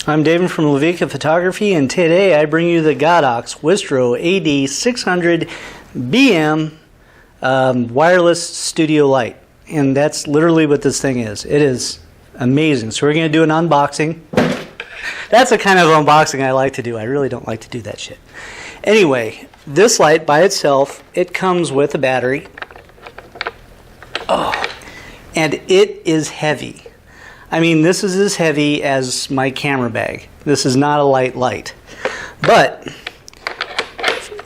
I'm David from Levika Photography, and today I bring you the Godox Wistro AD600BM wireless studio light. And that's literally what this thing is. It is amazing. So we're going to do an unboxing. That's the kind of unboxing I like to do. I really don't like to do that shit. Anyway, this light by itself, it comes with a battery. Oh, and it is heavy. I mean, this is as heavy as my camera bag. This is not a light light. But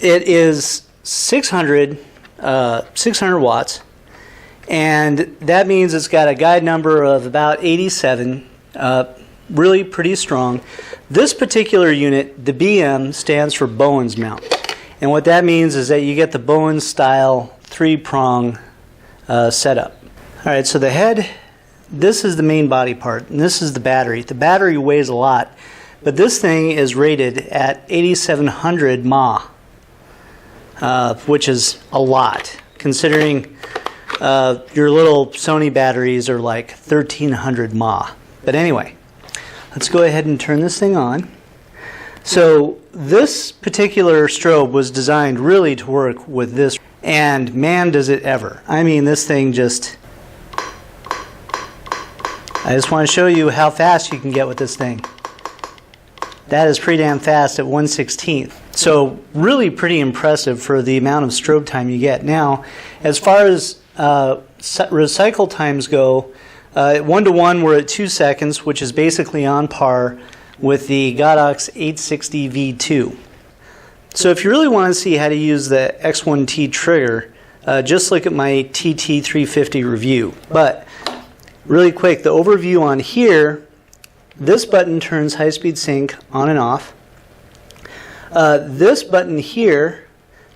it is 600 watts. And that means it's got a guide number of about 87. Really pretty strong. This particular unit, the BM, stands for Bowen's mount. And what that means is that you get the Bowen style 3-prong setup. Alright, so the head, this is the main body part, and this is the battery. The battery weighs a lot, but this thing is rated at 8700 mAh, which is a lot, considering your little Sony batteries are like 1300 mAh. But anyway, let's go ahead and turn this thing on. So this particular strobe was designed really to work with this, and man does it ever. I mean, this thing just... I just want to show you how fast you can get with this thing. That is pretty damn fast at 1/16. So really pretty impressive for the amount of strobe time you get. Now, as far as recycle times go, 1:1 we're at 2 seconds, which is basically on par with the Godox AD600BM II. So if you really want to see how to use the X1T trigger, just look at my TT350 review. But really quick, the overview on here, this button turns high-speed sync on and off. This button here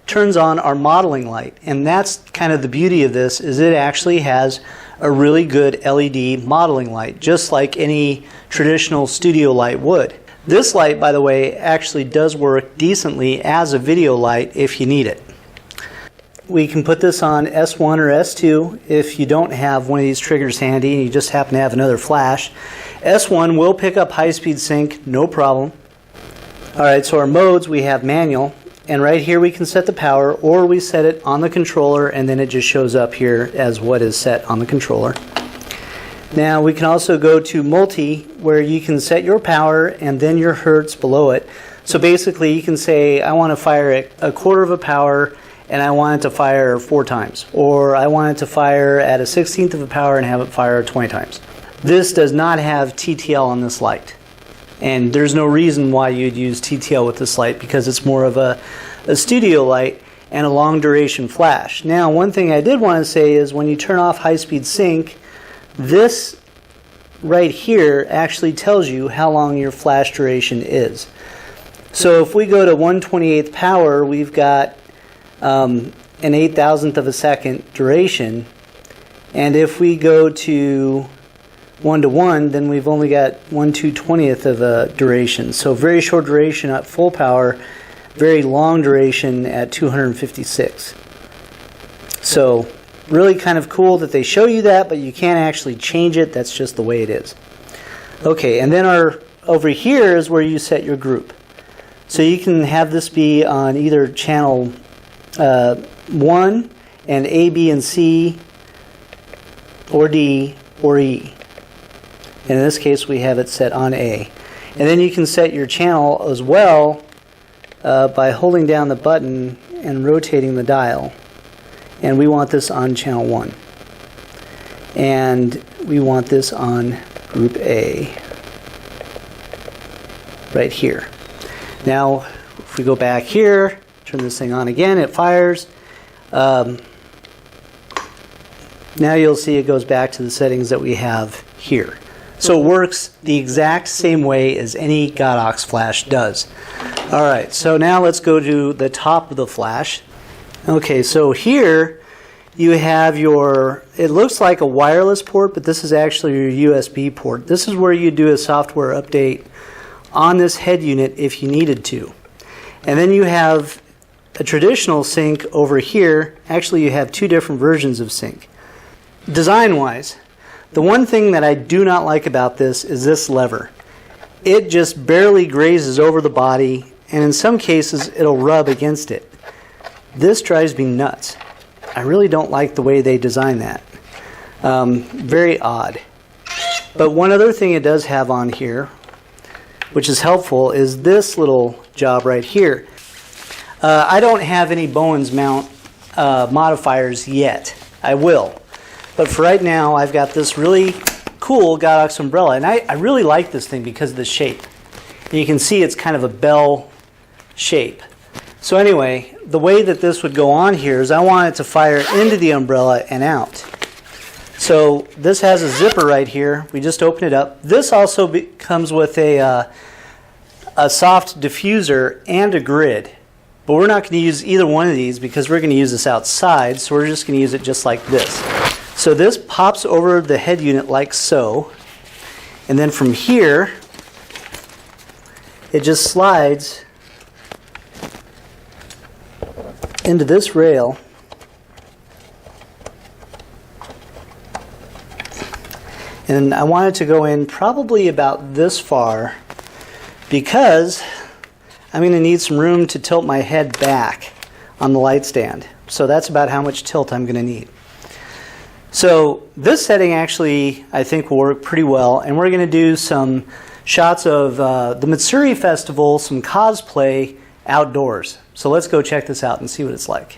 turns on our modeling light, and that's kind of the beauty of this, is it actually has a really good LED modeling light, just like any traditional studio light would. This light, by the way, actually does work decently as a video light if you need it. We can put this on S1 or S2 if you don't have one of these triggers handy and you just happen to have another flash. S1 will pick up high-speed sync, no problem. Alright, so our modes, we have manual, and right here we can set the power, or we set it on the controller and then it just shows up here as what is set on the controller. Now we can also go to multi, where you can set your power and then your hertz below it. So basically you can say, I want to fire at 1/4 of a power and I want it to fire 4 times. Or I want it to fire at 1/16 of a power and have it fire 20 times. This does not have TTL on this light. And there's no reason why you'd use TTL with this light, because it's more of a studio light and a long duration flash. Now, one thing I did want to say is when you turn off high-speed sync, this right here actually tells you how long your flash duration is. So if we go to 1/28th power, we've got an 8,000th of a second duration, and if we go to 1:1, then we've only got 1/220th of a duration. So very short duration at full power, very long duration at 256. So really kind of cool that they show you that, but you can't actually change it. That's just the way it is. Okay, and then over here is where you set your group. So you can have this be on either channel 1 and A, B, and C, or D, or E. And in this case we have it set on A. And then you can set your channel as well by holding down the button and rotating the dial. And we want this on channel 1. And we want this on group A, right here. Now if we go back here, turn this thing on again, it fires. Now you'll see it goes back to the settings that we have here. So it works the exact same way as any Godox flash does. Alright, so now let's go to the top of the flash. Okay, so here you have your, it looks like a wireless port, but this is actually your USB port. This is where you do a software update on this head unit if you needed to. And then you have a traditional sync over here. Actually, you have 2 different versions of sync. Design-wise, the one thing that I do not like about this is this lever. it just barely grazes over the body, and in some cases it'll rub against it. This drives me nuts. I really don't like the way they design that. Very odd. But one other thing it does have on here, which is helpful, is this little job right here. I don't have any Bowens mount modifiers yet. I will. But for right now, I've got this really cool Godox umbrella, and I really like this thing because of the shape. And you can see it's kind of a bell shape. So anyway, the way that this would go on here is I want it to fire into the umbrella and out. So this has a zipper right here. We just open it up. This also comes with a soft diffuser and a grid. But we're not going to use either one of these because we're going to use this outside, so we're just going to use it just like this. So this pops over the head unit like so, and then from here it just slides into this rail, and I want it to go in probably about this far because I'm going to need some room to tilt my head back on the light stand. So that's about how much tilt I'm going to need. So this setting actually I think will work pretty well, and we're going to do some shots of the Matsuri Festival, some cosplay outdoors. So let's go check this out and see what it's like.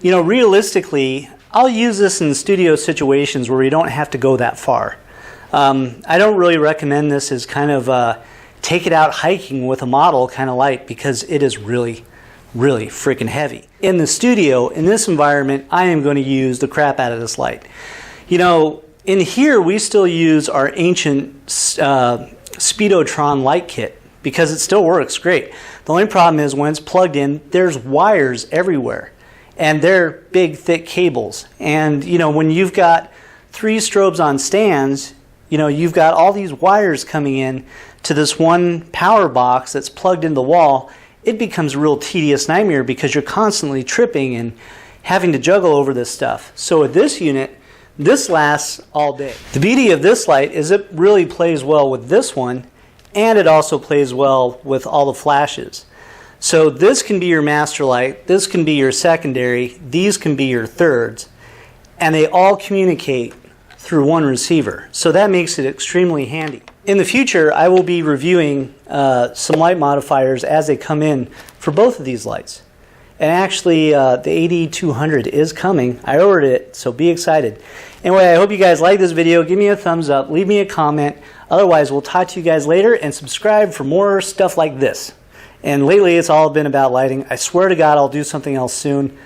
You know, realistically, I'll use this in studio situations where we don't have to go that far. I don't really recommend this as kind of take it out hiking with a model kind of light because it is really, really freaking heavy. In the studio, in this environment, I am going to use the crap out of this light. You know, in here we still use our ancient Speedotron light kit because it still works great. The only problem is when it's plugged in, there's wires everywhere. And they're big, thick cables. And, you know, when you've got 3 strobes on stands, you know, you've got all these wires coming in to this one power box that's plugged into the wall. It becomes a real tedious nightmare because you're constantly tripping and having to juggle over this stuff. So with this unit, this lasts all day. The beauty of this light is it really plays well with this one, and it also plays well with all the flashes. So this can be your master light, this can be your secondary, these can be your thirds, and they all communicate through one receiver. So that makes it extremely handy. In the future, I will be reviewing some light modifiers as they come in for both of these lights. And actually, the AD200 is coming. I ordered it, so be excited. Anyway, I hope you guys like this video. Give me a thumbs up. Leave me a comment. Otherwise, we'll talk to you guys later, and subscribe for more stuff like this. And lately, it's all been about lighting. I swear to God, I'll do something else soon.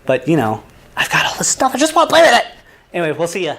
But, you know, I've got all this stuff. I just want to play with it. Anyway, we'll see ya.